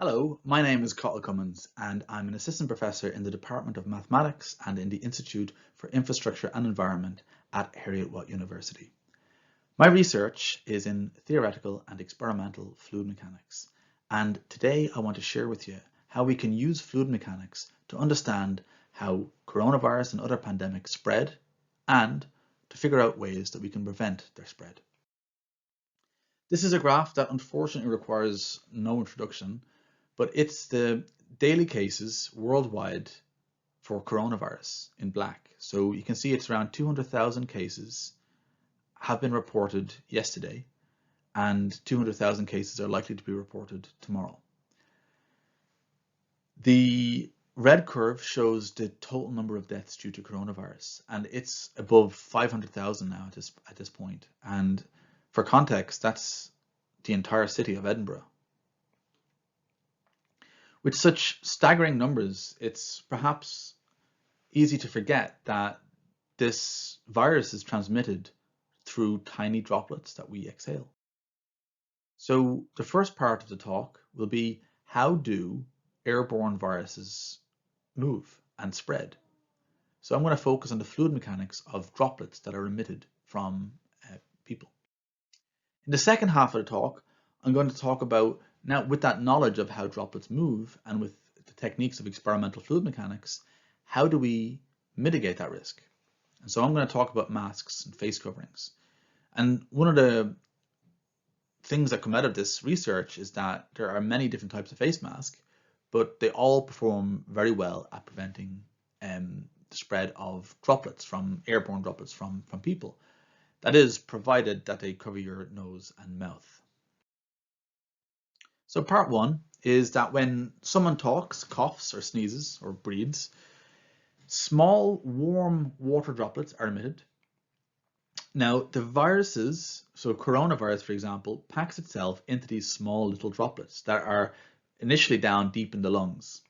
Hello, my name is Cathal Cummins and I'm an assistant professor in the Department of Mathematics and in the Institute for Infrastructure and Environment at Heriot-Watt University. My research is in theoretical and experimental fluid mechanics, and today I want to share with you how we can use fluid mechanics to understand how coronavirus and other pandemics spread and to figure out ways that we can prevent their spread. This is a graph that unfortunately requires no introduction, but it's the daily cases worldwide for coronavirus in black. So you can see it's around 200,000 cases have been reported yesterday, and 200,000 cases are likely to be reported tomorrow. The red curve shows the total number of deaths due to coronavirus, and it's above 500,000 now at this point. And for context, that's the entire city of Edinburgh. With such staggering numbers, it's perhaps easy to forget that this virus is transmitted through tiny droplets that we exhale. So the first part of the talk will be, how do airborne viruses move and spread? So I'm going to focus on the fluid mechanics of droplets that are emitted from people. In the second half of the talk, I'm going to talk about, now with that knowledge of how droplets move and with the techniques of experimental fluid mechanics, how do we mitigate that risk? And so I'm going to talk about masks and face coverings. And one of the things that come out of this research is that there are many different types of face mask, but they all perform very well at preventing the spread of droplets, from airborne droplets from people. That is, provided that they cover your nose and mouth. So part one is that when someone talks, coughs or sneezes or breathes, small warm water droplets are emitted. Now the viruses, so coronavirus for example, packs itself into these small little droplets that are initially down deep in the lungs.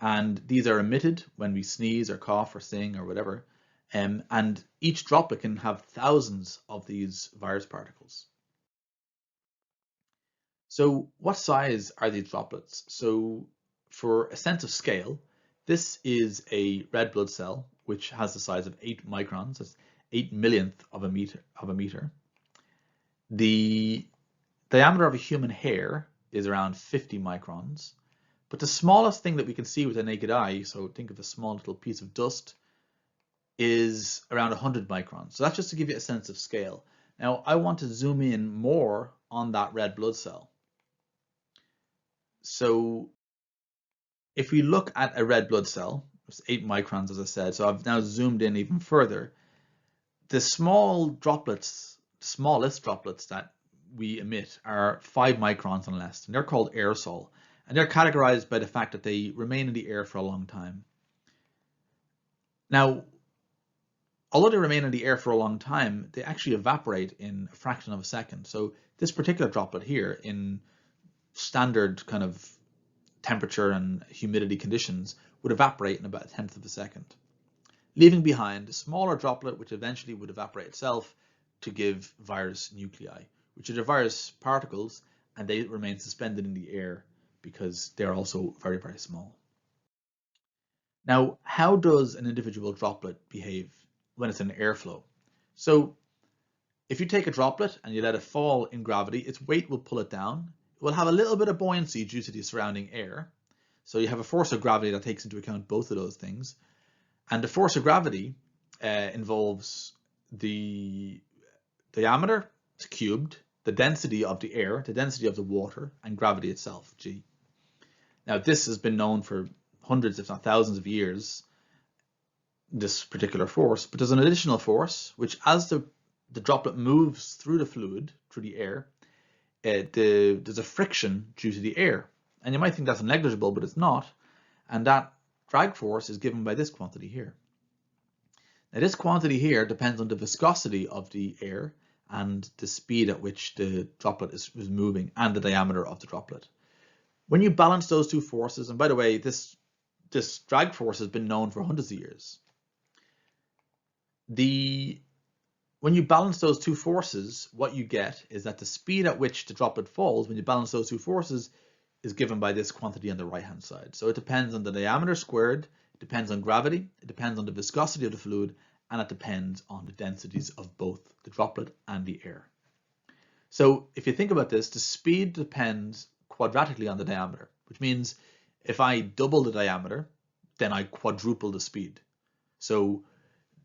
And these are emitted when we sneeze or cough or sing or whatever. And each droplet can have thousands of these virus particles. So what size are these droplets? So for a sense of scale, this is a red blood cell, which has the size of 8 microns. That's 8 millionth of a meter. The diameter of a human hair is around 50 microns. But the smallest thing that we can see with the naked eye, so think of a small little piece of dust, is around 100 microns. So that's just to give you a sense of scale. Now I want to zoom in more on that red blood cell. So if we look at a red blood cell, it's 8 microns, as I said, so I've now zoomed in even further. The small droplets, smallest droplets that we emit are 5 microns and less, and they're called aerosol. And they're categorized by the fact that they remain in the air for a long time. Now, although they remain in the air for a long time, they actually evaporate in a fraction of a second. So this particular droplet here, in standard kind of temperature and humidity conditions, would evaporate in about 1/10 of a second, leaving behind a smaller droplet which eventually would evaporate itself to give virus nuclei, which are the virus particles, and they remain suspended in the air because they're also very, very small. Now, how does an individual droplet behave when it's in airflow? So if you take a droplet and you let it fall in gravity, its weight will pull it down. It will have a little bit of buoyancy due to the surrounding air. So you have a force of gravity that takes into account both of those things. And the force of gravity involves the diameter cubed, the density of the air, the density of the water, and gravity itself, g. Now this has been known for hundreds, if not thousands of years, this particular force, but there's an additional force, which as the droplet moves through the fluid, through the air, there's a friction due to the air. And you might think that's negligible, but it's not. And that drag force is given by this quantity here. Now this quantity here depends on the viscosity of the air and the speed at which the droplet is moving and the diameter of the droplet. When you balance those two forces, and by the way, this drag force has been known for hundreds of years. When you balance those two forces, what you get is that the speed at which the droplet falls, when you balance those two forces, is given by this quantity on the right hand side. So it depends on the diameter squared, it depends on gravity, it depends on the viscosity of the fluid, and it depends on the densities of both the droplet and the air. So if you think about this, the speed depends quadratically on the diameter, which means if I double the diameter, then I quadruple the speed. So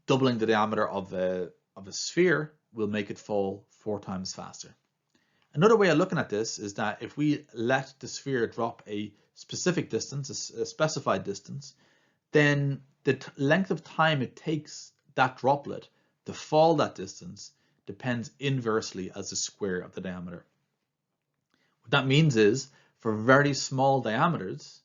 doubling the diameter of a sphere will make it fall 4 times faster. Another way of looking at this is that if we let the sphere drop a specific distance, a specified distance, then the length of time it takes that droplet to fall that distance depends inversely as the square of the diameter. What that means is, for very small diameters,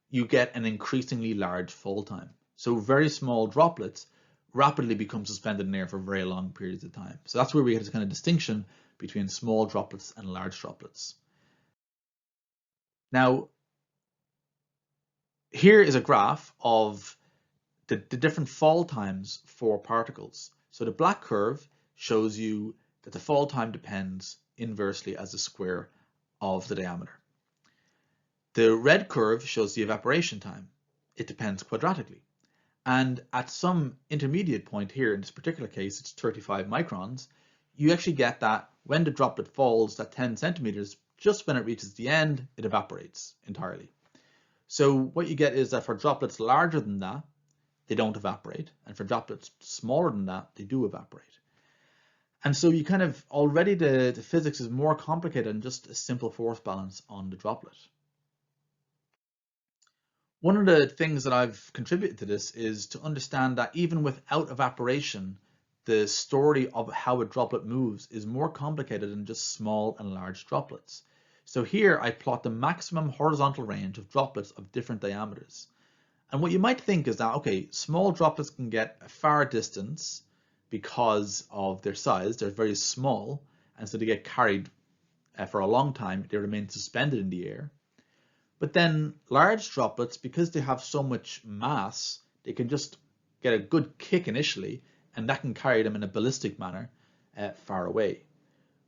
you get an increasingly large fall time. So very small droplets rapidly become suspended in air for very long periods of time. So that's where we get this kind of distinction between small droplets and large droplets. Now, here is a graph of the different fall times for particles. So the black curve shows you that the fall time depends inversely as the square of the diameter. The red curve shows the evaporation time. It depends quadratically. And at some intermediate point here, in this particular case, it's 35 microns, you actually get that when the droplet falls that 10 centimeters, just when it reaches the end, it evaporates entirely. So what you get is that for droplets larger than that, they don't evaporate. And for droplets smaller than that, they do evaporate. And so you kind of already the physics is more complicated than just a simple force balance on the droplet. One of the things that I've contributed to this is to understand that even without evaporation, the story of how a droplet moves is more complicated than just small and large droplets. So here I plot the maximum horizontal range of droplets of different diameters. And what you might think is that, okay, small droplets can get a far distance because of their size. They're very small, and so they get carried for a long time. They remain suspended in the air. But then large droplets, because they have so much mass, they can just get a good kick initially, and that can carry them in a ballistic manner far away.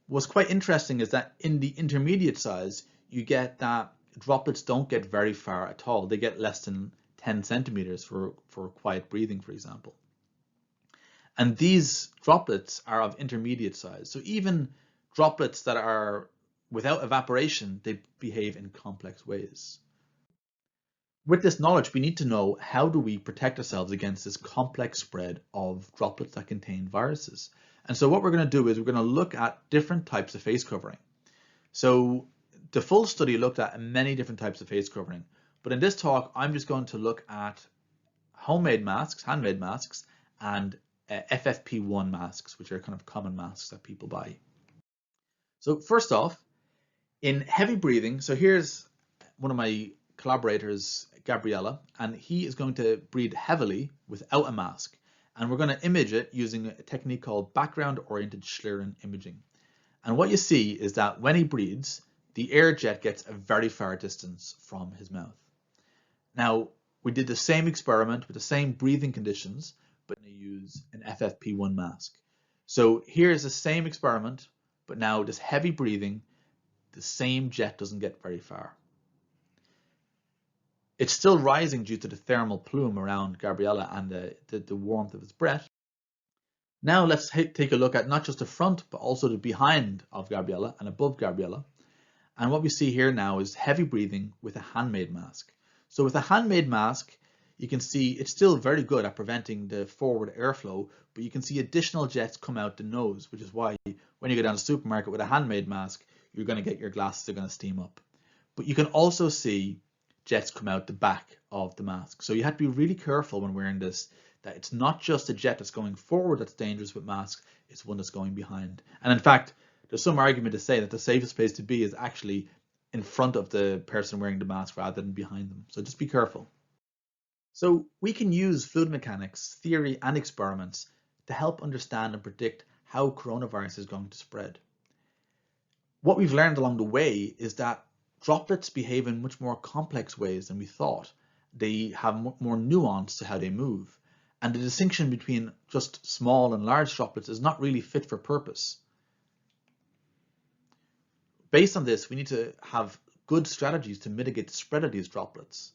What's quite interesting is that in the intermediate size, you get that droplets don't get very far at all. They get less than 10 centimeters for quiet breathing, for example. And these droplets are of intermediate size. So even droplets that are without evaporation, they behave in complex ways. With this knowledge, we need to know how do we protect ourselves against this complex spread of droplets that contain viruses. And so what we're going to do is we're going to look at different types of face covering. So the full study looked at many different types of face covering, but in this talk, I'm just going to look at homemade masks, handmade masks, and FFP1 masks, which are kind of common masks that people buy. So first off, in heavy breathing, so here's one of my collaborators, Gabriella, and he is going to breathe heavily without a mask. And we're going to image it using a technique called background-oriented Schlieren imaging. And what you see is that when he breathes, the air jet gets a very far distance from his mouth. Now, we did the same experiment with the same breathing conditions, but we use an FFP1 mask. So here's the same experiment, but now this heavy breathing, the same jet doesn't get very far. It's still rising due to the thermal plume around Gabriella and the warmth of his breath. Now let's take a look at not just the front, but also the behind of Gabriella and above Gabriella. And what we see here now is heavy breathing with a handmade mask. So with a handmade mask, you can see it's still very good at preventing the forward airflow, but you can see additional jets come out the nose, which is why when you go down to the supermarket with a handmade mask, you're going to get your glasses are going to steam up. But you can also see jets come out the back of the mask. So you have to be really careful when wearing this, that it's not just a jet that's going forward that's dangerous with masks, it's one that's going behind. And in fact, there's some argument to say that the safest place to be is actually in front of the person wearing the mask rather than behind them. So just be careful. So we can use fluid mechanics, theory and experiments to help understand and predict how coronavirus is going to spread. What we've learned along the way is that droplets behave in much more complex ways than we thought. They have more nuance to how they move. And the distinction between just small and large droplets is not really fit for purpose. Based on this, we need to have good strategies to mitigate the spread of these droplets.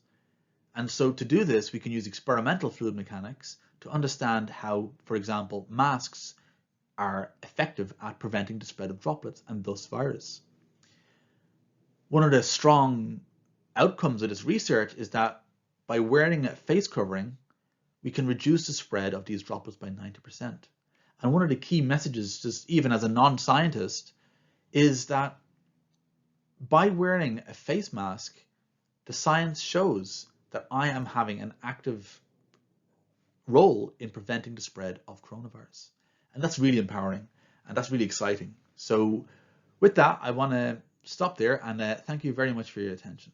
And so to do this, we can use experimental fluid mechanics to understand how, for example, masks are effective at preventing the spread of droplets and thus virus. One of the strong outcomes of this research is that by wearing a face covering, we can reduce the spread of these droplets by 90%. And one of the key messages, just even as a non-scientist, is that by wearing a face mask, the science shows that I am having an active role in preventing the spread of coronavirus. And that's really empowering and that's really exciting. So with that, I want to stop there and thank you very much for your attention.